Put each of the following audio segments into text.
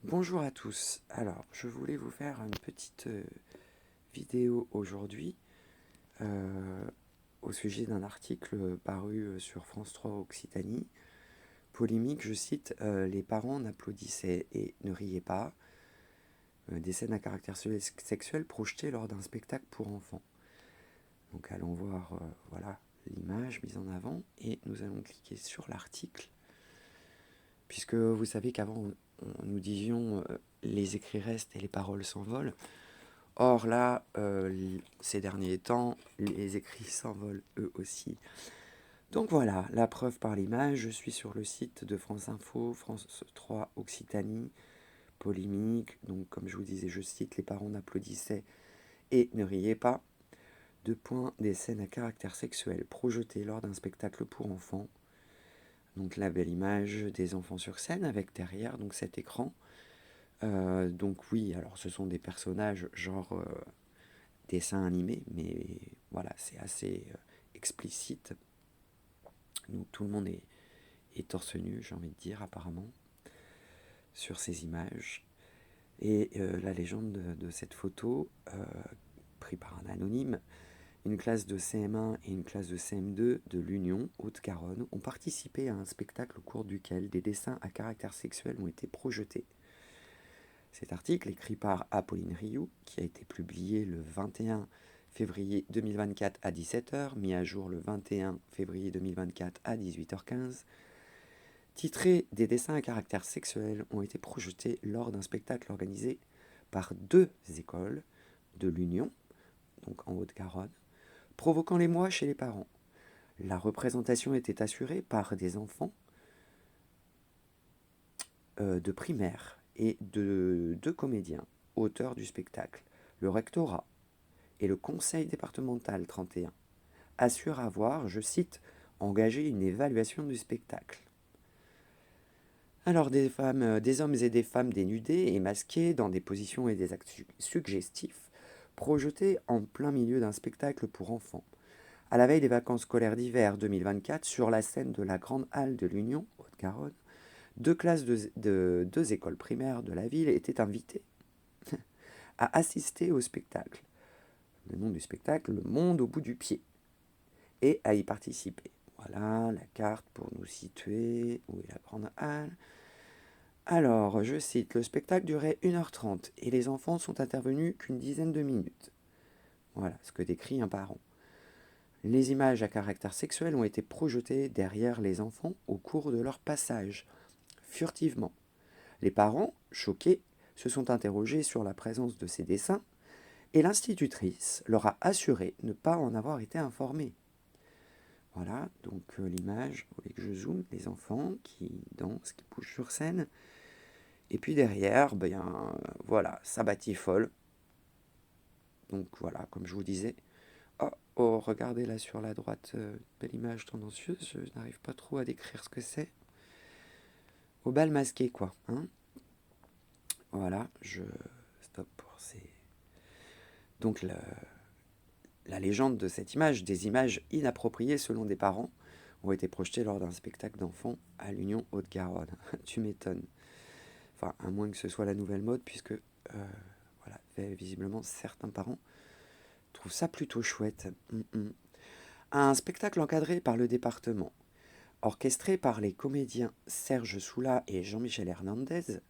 Bonjour à tous. Alors, je voulais vous faire une petite vidéo aujourd'hui euh, au sujet d'un article paru sur France 3 Occitanie. Polémique, je cite, les parents n'applaudissaient et ne riaient pas. Des scènes à caractère sexuel projetées lors d'un spectacle pour enfants. Donc, allons voir voilà, l'image mise en avant et nous allons cliquer sur l'article. Puisque vous savez qu'avant, nous disions les écrits restent et les paroles s'envolent. Or là, ces derniers temps, les écrits s'envolent eux aussi. Donc voilà, la preuve par l'image, je suis sur le site de France Info, France 3 Occitanie, polémique, donc comme je vous disais, je cite, les parents n'applaudissaient et ne riaient pas. Deux points, des scènes à caractère sexuel projetées lors d'un spectacle pour enfants. Donc la belle image des enfants sur scène avec derrière donc cet écran. Donc oui, alors ce sont des personnages genre dessin animé, mais voilà, c'est assez explicite. Donc tout le monde est torse nu, j'ai envie de dire, apparemment, sur ces images. Et la légende de cette photo, prise par un anonyme, une classe de CM1 et une classe de CM2 de l'Union, Haute-Garonne, ont participé à un spectacle au cours duquel des dessins à caractère sexuel ont été projetés. Cet article, écrit par Apolline Rioux, qui a été publié le 21 février 2024 à 17h, mis à jour le 21 février 2024 à 18h15, titré Des dessins à caractère sexuel ont été projetés lors d'un spectacle organisé par deux écoles de l'Union, donc en Haute-Garonne, provoquant l'émoi chez les parents. La représentation était assurée par des enfants de primaire et de deux comédiens, auteurs du spectacle. Le rectorat et le conseil départemental 31 assurent avoir, je cite, engagé une évaluation du spectacle. Alors des hommes et des femmes dénudés et masqués dans des positions et des actes suggestifs, projetés en plein milieu d'un spectacle pour enfants. À la veille des vacances scolaires d'hiver 2024, sur la scène de la Grande Halle de l'Union, Haute-Garonne, deux classes de deux écoles primaires de la ville étaient invitées à assister au spectacle. Le nom du spectacle, Le Monde au bout du pied, et à y participer. Voilà la carte pour nous situer. Où est la Grande Halle? Alors, je cite, le spectacle durait 1h30 et les enfants sont intervenus qu'une dizaine de minutes. Voilà ce que décrit un parent. Les images à caractère sexuel ont été projetées derrière les enfants au cours de leur passage, furtivement. Les parents, choqués, se sont interrogés sur la présence de ces dessins et l'institutrice leur a assuré ne pas en avoir été informée. Voilà, donc l'image, vous voulez que je zoome, les enfants qui dansent, qui bougent sur scène. Et puis derrière, voilà, ça batifole. Donc voilà, comme je vous disais. Oh, oh, regardez là sur la droite, belle image tendancieuse, je n'arrive pas trop à décrire ce que c'est. Au bal masqué, quoi. Hein, voilà, je stop pour ces... Donc la légende de cette image, des images inappropriées selon des parents, ont été projetées lors d'un spectacle d'enfants à l'Union Haute-Garonne. Tu m'étonnes. Enfin, à moins que ce soit la nouvelle mode, puisque voilà, visiblement certains parents trouvent ça plutôt chouette. Un spectacle encadré par le département, orchestré par les comédiens Serge Soula et Jean-Michel Hernandez,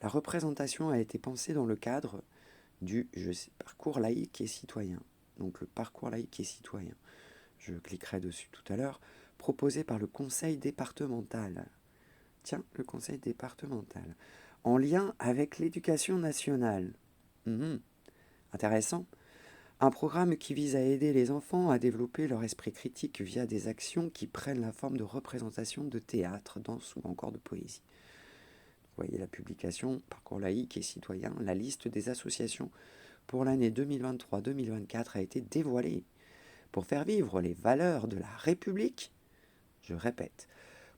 la représentation a été pensée dans le cadre du parcours laïque et citoyen. Donc le parcours laïque et citoyen, je cliquerai dessus tout à l'heure, proposé par le conseil départemental. Tiens, le conseil départemental. En lien avec l'éducation nationale. Intéressant. Un programme qui vise à aider les enfants à développer leur esprit critique via des actions qui prennent la forme de représentation de théâtre, danse ou encore de poésie. Vous voyez la publication, Parcours laïque et citoyen, la liste des associations pour l'année 2023-2024 a été dévoilée. Pour faire vivre les valeurs de la République, je répète,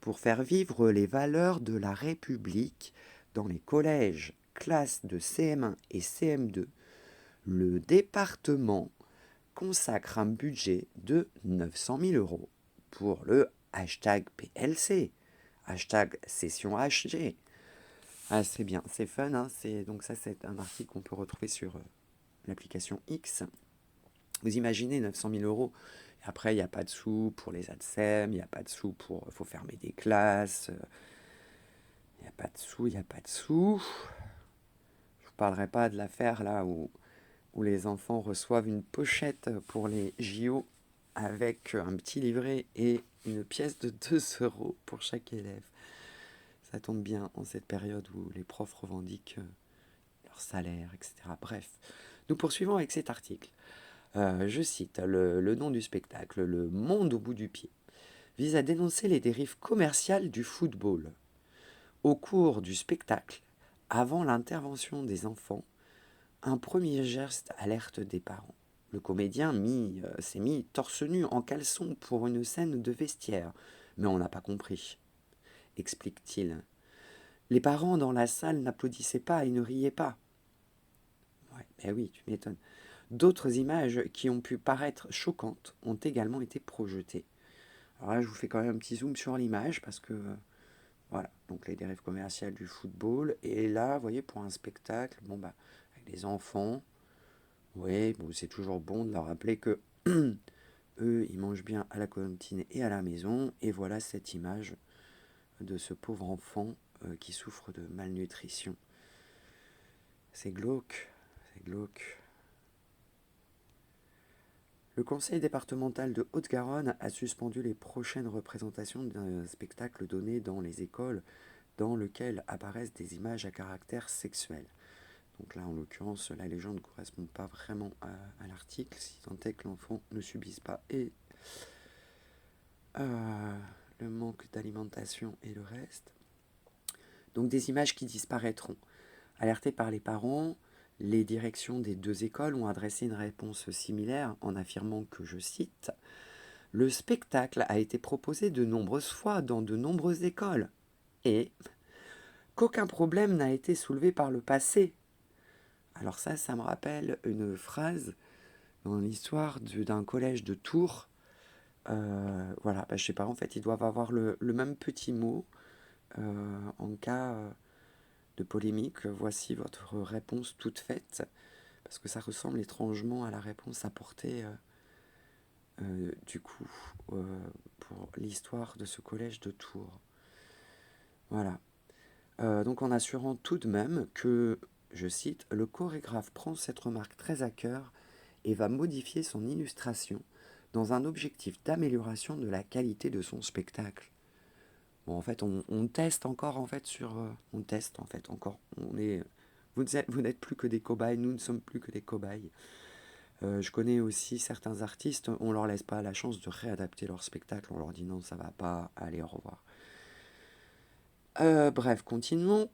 pour faire vivre les valeurs de la République dans les collèges, classes de CM1 et CM2, le département consacre un budget de 900 000 euros pour le hashtag PLC, hashtag session HG, Ah, c'est bien, c'est fun, hein, donc ça, c'est un article qu'on peut retrouver sur l'application X. Vous imaginez 900 000 euros. Et après, il n'y a pas de sous pour les ADSEM, il n'y a pas de sous pour... Il faut fermer des classes. Il n'y a pas de sous, il n'y a pas de sous. Je ne vous parlerai pas de l'affaire là où les enfants reçoivent une pochette pour les JO avec un petit livret et une pièce de 2 euros pour chaque élève. Ça tombe bien en cette période où les profs revendiquent leur salaire, etc. Bref, nous poursuivons avec cet article. Je cite le nom du spectacle, Le Monde au bout du pied, vise à dénoncer les dérives commerciales du football. Au cours du spectacle, avant l'intervention des enfants, un premier geste alerte des parents. Le comédien s'est mis torse nu en caleçon pour une scène de vestiaire, mais on n'a pas compris, explique-t-il. Les parents dans la salle n'applaudissaient pas et ne riaient pas. Ouais, ben oui, tu m'étonnes. D'autres images qui ont pu paraître choquantes ont également été projetées. Alors là, je vous fais quand même un petit zoom sur l'image parce que voilà, donc les dérives commerciales du football. Et là, vous voyez, pour un spectacle, bon bah, avec des enfants, oui, bon, c'est toujours bon de leur rappeler que eux, ils mangent bien à la cantine et à la maison. Et voilà cette image de ce pauvre enfant qui souffre de malnutrition. C'est glauque, c'est glauque. Le conseil départemental de Haute-Garonne a suspendu les prochaines représentations d'un spectacle donné dans les écoles dans lequel apparaissent des images à caractère sexuel. Donc là, en l'occurrence, la légende ne correspond pas vraiment à l'article, si tant est que l'enfant ne subisse pas et le manque d'alimentation et le reste. Donc des images qui disparaîtront. Alertés par les parents, les directions des deux écoles ont adressé une réponse similaire en affirmant que, je cite, « Le spectacle a été proposé de nombreuses fois dans de nombreuses écoles et qu'aucun problème n'a été soulevé par le passé. » Alors ça me rappelle une phrase dans l'histoire d'un collège de Tours. Voilà, je sais pas, en fait, ils doivent avoir le même petit mot en cas de polémique. Voici votre réponse toute faite, parce que ça ressemble étrangement à la réponse apportée du coup pour l'histoire de ce collège de Tours. Voilà. Donc en assurant tout de même que, je cite, le chorégraphe prend cette remarque très à cœur et va modifier son illustration dans un objectif d'amélioration de la qualité de son spectacle. Bon, en fait, on teste encore en fait sur, on teste en fait encore. Vous n'êtes plus que des cobayes, nous ne sommes plus que des cobayes. Je connais aussi certains artistes, on leur laisse pas la chance de réadapter leur spectacle, on leur dit non, ça va pas, allez, au revoir. Bref, continuons.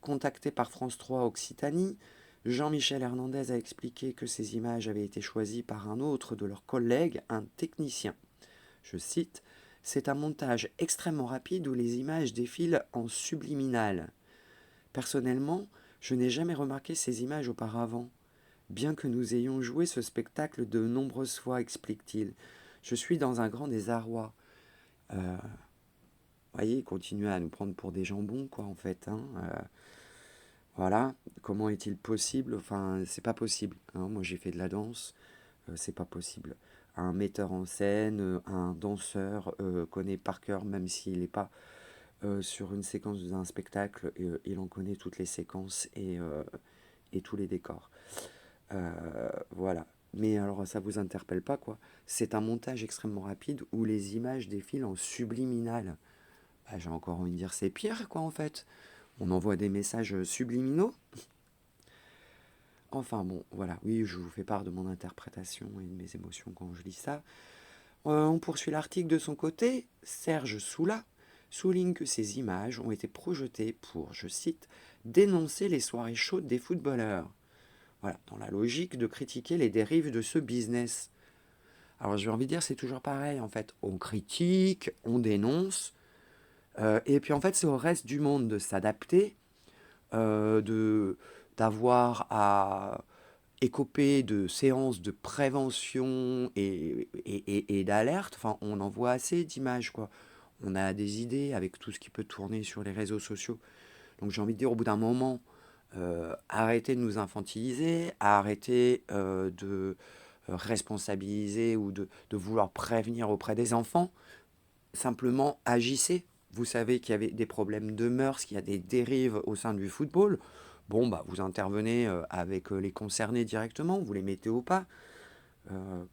Contacté par France 3 Occitanie, Jean-Michel Hernandez a expliqué que ces images avaient été choisies par un autre de leurs collègues, un technicien. Je cite, « C'est un montage extrêmement rapide où les images défilent en subliminal. Personnellement, je n'ai jamais remarqué ces images auparavant. Bien que nous ayons joué ce spectacle de nombreuses fois, explique-t-il. Je suis dans un grand désarroi. » voyez, il continue à nous prendre pour des jambons, quoi, en fait. Hein. Voilà, comment est-il possible? Enfin, c'est pas possible. Hein. Moi, j'ai fait de la danse, c'est pas possible. Un metteur en scène, un danseur connaît par cœur, même s'il n'est pas sur une séquence d'un spectacle, il en connaît toutes les séquences et tous les décors. Voilà. Mais alors, ça vous interpelle pas, quoi? C'est un montage extrêmement rapide où les images défilent en subliminal. Bah, j'ai encore envie de dire c'est pire, quoi, en fait. On envoie des messages subliminaux. Enfin bon, voilà, oui, je vous fais part de mon interprétation et de mes émotions quand je lis ça. On poursuit l'article de son côté. Serge Soula souligne que ces images ont été projetées pour, je cite, dénoncer les soirées chaudes des footballeurs. Voilà, dans la logique de critiquer les dérives de ce business. Alors j'ai envie de dire, c'est toujours pareil, en fait. On critique, on dénonce, et puis en fait, c'est au reste du monde de s'adapter, d'avoir à écoper de séances de prévention et d'alerte. Enfin, on en voit assez d'images, quoi. On a des idées avec tout ce qui peut tourner sur les réseaux sociaux. Donc j'ai envie de dire, au bout d'un moment, arrêtez de nous infantiliser, arrêtez de responsabiliser ou de vouloir prévenir auprès des enfants. Simplement, agissez. Vous savez qu'il y avait des problèmes de mœurs, qu'il y a des dérives au sein du football. Bon, bah, vous intervenez avec les concernés directement, vous les mettez au pas. Euh,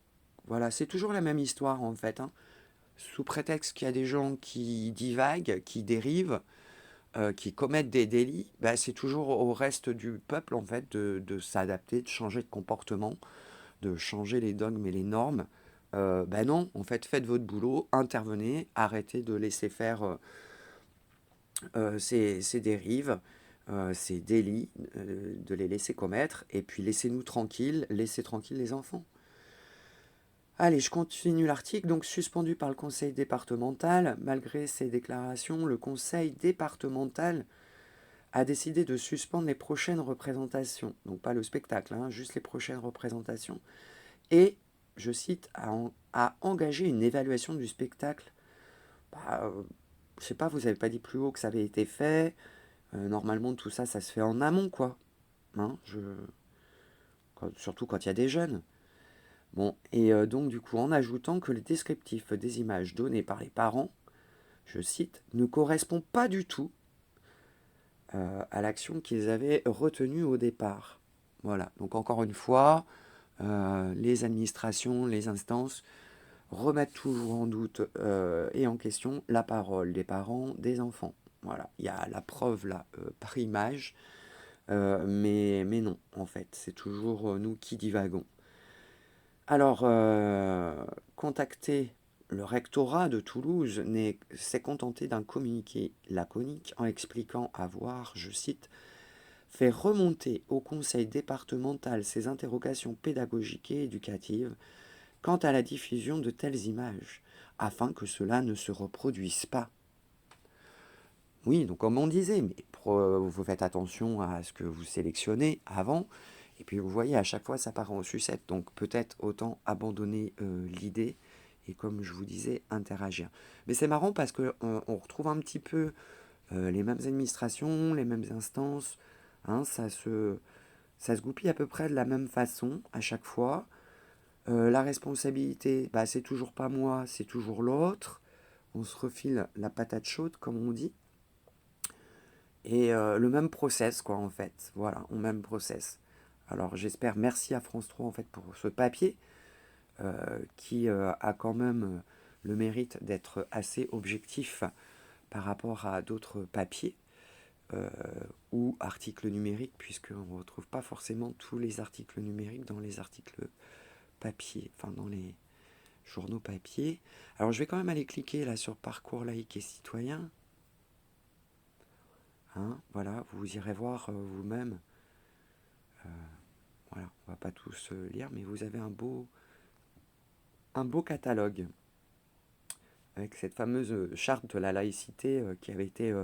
voilà, c'est toujours la même histoire en fait, hein. Sous prétexte qu'il y a des gens qui divaguent, qui dérivent, qui commettent des délits, bah, c'est toujours au reste du peuple en fait de s'adapter, de changer de comportement, de changer les dogmes et les normes. Ben non, en fait, faites votre boulot, intervenez, arrêtez de laisser faire ces dérives, ces délits, de les laisser commettre, et puis laissez-nous tranquilles, laissez tranquilles les enfants. Allez, je continue l'article. Donc, suspendu par le conseil départemental, malgré ces déclarations, le conseil départemental a décidé de suspendre les prochaines représentations. Donc, pas le spectacle, hein, juste les prochaines représentations. Et, je cite, a engagé une évaluation du spectacle. Bah, je sais pas, vous avez pas dit plus haut que ça avait été fait. Normalement, tout ça, ça se fait en amont, quoi. Hein, surtout quand il y a des jeunes. Bon, et donc du coup, en ajoutant que le descriptif des images données par les parents, je cite, ne correspond pas du tout à l'action qu'ils avaient retenue au départ. Voilà, donc encore une fois, les administrations, les instances remettent toujours en doute et en question la parole des parents, des enfants. Voilà, il y a la preuve là par image, mais non, en fait, c'est toujours nous qui divagons. Alors, contacter le rectorat de Toulouse s'est contenté d'un communiqué laconique en expliquant avoir, je cite, fait remonter au conseil départemental ses interrogations pédagogiques et éducatives quant à la diffusion de telles images, afin que cela ne se reproduise pas. Oui, donc comme on disait, mais vous faites attention à ce que vous sélectionnez avant, et puis vous voyez, à chaque fois, ça part en sucette. Donc peut-être autant abandonner l'idée et, comme je vous disais, interagir. Mais c'est marrant parce qu'on retrouve un petit peu les mêmes administrations, les mêmes instances. Hein, ça se goupille à peu près de la même façon à chaque fois. La responsabilité, bah, c'est toujours pas moi, c'est toujours l'autre. On se refile la patate chaude, comme on dit. Et le même process, quoi, en fait. Voilà, le même process. Alors j'espère, merci à France 3 en fait pour ce papier qui a quand même le mérite d'être assez objectif par rapport à d'autres papiers euh, ou articles numériques, puisqu'on ne retrouve pas forcément tous les articles numériques dans les articles papier, enfin dans les journaux papier. Alors je vais quand même aller cliquer là sur Parcours laïque et citoyen. Hein, voilà, vous irez voir vous-même. Voilà, on va pas tous lire, mais vous avez un beau catalogue avec cette fameuse charte de la laïcité qui avait été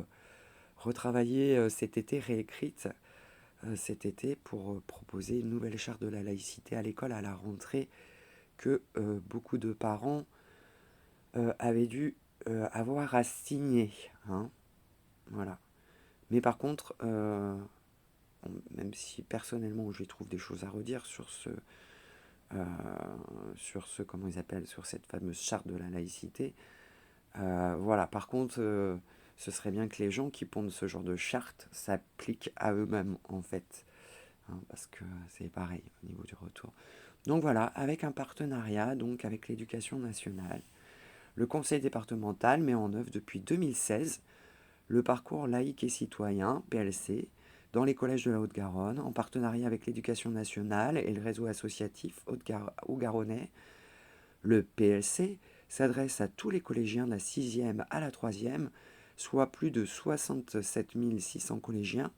retravaillée cet été, réécrite cet été pour proposer une nouvelle charte de la laïcité à l'école à la rentrée que beaucoup de parents avaient dû avoir à signer. Hein, voilà. Mais par contre, même si personnellement je trouve des choses à redire sur ce, comment ils appellent, sur cette fameuse charte de la laïcité. Voilà, par contre, ce serait bien que les gens qui pondent ce genre de charte s'appliquent à eux-mêmes, en fait. Hein, parce que c'est pareil au niveau du retour. Donc voilà, avec un partenariat donc avec l'Éducation nationale, le Conseil départemental met en œuvre depuis 2016 le parcours laïque et citoyen, PLC, dans les collèges de la Haute-Garonne, en partenariat avec l'Éducation nationale et le réseau associatif haut-garonnais. Le PLC s'adresse à tous les collégiens de la 6e à la 3e, soit plus de 67 600 collégiens,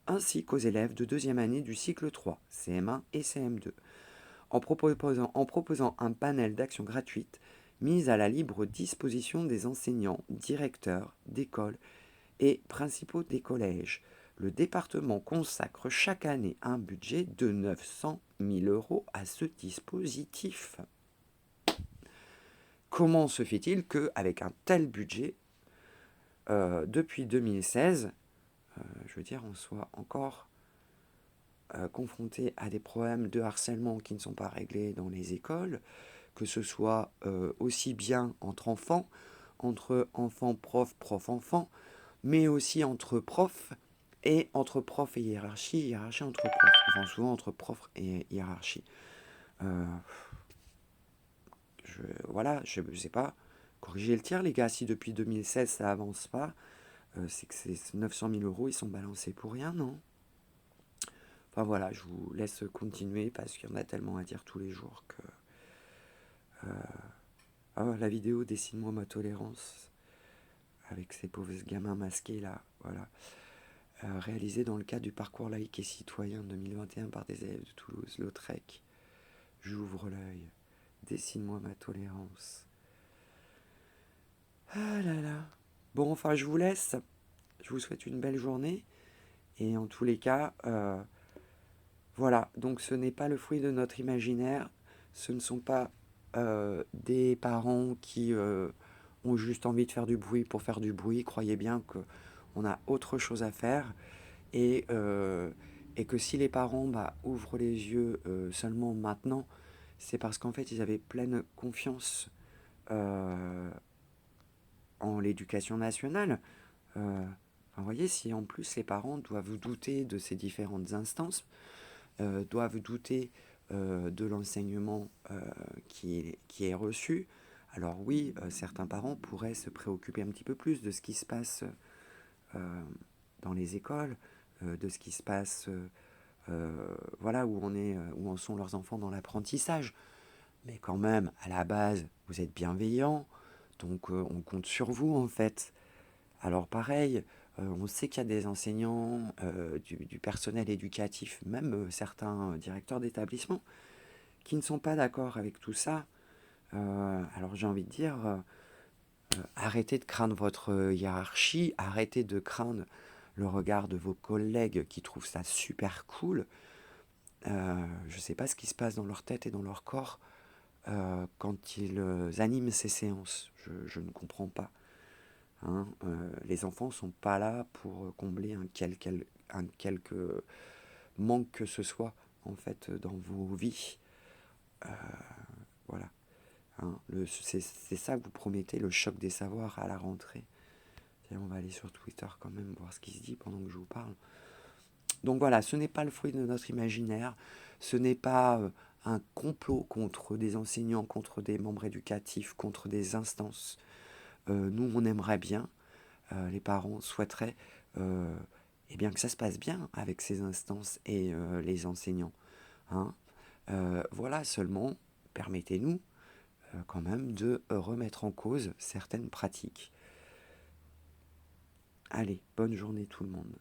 ainsi qu'aux élèves de deuxième année du cycle 3, CM1 et CM2, en proposant un panel d'actions gratuites mises à la libre disposition des enseignants, directeurs d'écoles et principaux des collèges. Le département consacre chaque année un budget de 900 000 € à ce dispositif. Comment se fait-il qu'avec un tel budget, depuis 2016, je veux dire, on soit encore confronté à des problèmes de harcèlement qui ne sont pas réglés dans les écoles, que ce soit aussi bien entre enfants, profs, profs-enfants, mais aussi entre profs et hiérarchie, hiérarchie entre profs, enfin souvent entre profs et hiérarchie. Euh, voilà, je sais pas, corrigez le tir les gars, si depuis 2016 ça avance pas, c'est que ces 900 000 euros ils sont balancés pour rien, non? Enfin voilà, je vous laisse continuer parce qu'il y en a tellement à dire tous les jours que... Ah, la vidéo Dessine-moi ma tolérance avec ces pauvres gamins masqués là, voilà. Réalisée dans le cadre du parcours laïque et citoyen 2021 par des élèves de Toulouse-Lautrec. J'ouvre l'œil. Dessine-moi ma tolérance. Ah là là. Bon, enfin, je vous laisse. Je vous souhaite une belle journée. Et en tous les cas, voilà. Donc, ce n'est pas le fruit de notre imaginaire. Ce ne sont pas des parents qui ont juste envie de faire du bruit pour faire du bruit. Croyez bien qu'on a autre chose à faire. Et, euh, et que si les parents ouvrent les yeux seulement maintenant, c'est parce qu'en fait, ils avaient pleine confiance euh, en l'éducation nationale. Vous voyez, si en plus les parents doivent douter de ces différentes instances, doivent douter de l'enseignement qui est reçu, alors oui, certains parents pourraient se préoccuper un petit peu plus de ce qui se passe dans les écoles, de ce qui se passe, voilà, où en sont leurs enfants dans l'apprentissage. Mais quand même, à la base, vous êtes bienveillant, donc on compte sur vous en fait. Alors pareil, on sait qu'il y a des enseignants, du personnel éducatif, même certains directeurs d'établissement, qui ne sont pas d'accord avec tout ça. Alors j'ai envie de dire, arrêtez de craindre votre hiérarchie, arrêtez de craindre le regard de vos collègues qui trouvent ça super cool. Je ne sais pas ce qui se passe dans leur tête et dans leur corps quand ils animent ces séances. Je ne comprends pas. Hein, les enfants ne sont pas là pour combler un quelque manque que ce soit en fait dans vos vies. Euh, voilà. Hein, c'est ça que vous promettez, le choc des savoirs à la rentrée. Et on va aller sur Twitter quand même voir ce qui se dit pendant que je vous parle. Donc voilà, ce n'est pas le fruit de notre imaginaire, ce n'est pas un complot contre des enseignants, contre des membres éducatifs, contre des instances. Nous, on aimerait bien, les parents souhaiteraient eh bien que ça se passe bien avec ces instances et les enseignants. Hein. Voilà, seulement, permettez-nous quand même de remettre en cause certaines pratiques. Allez, bonne journée tout le monde.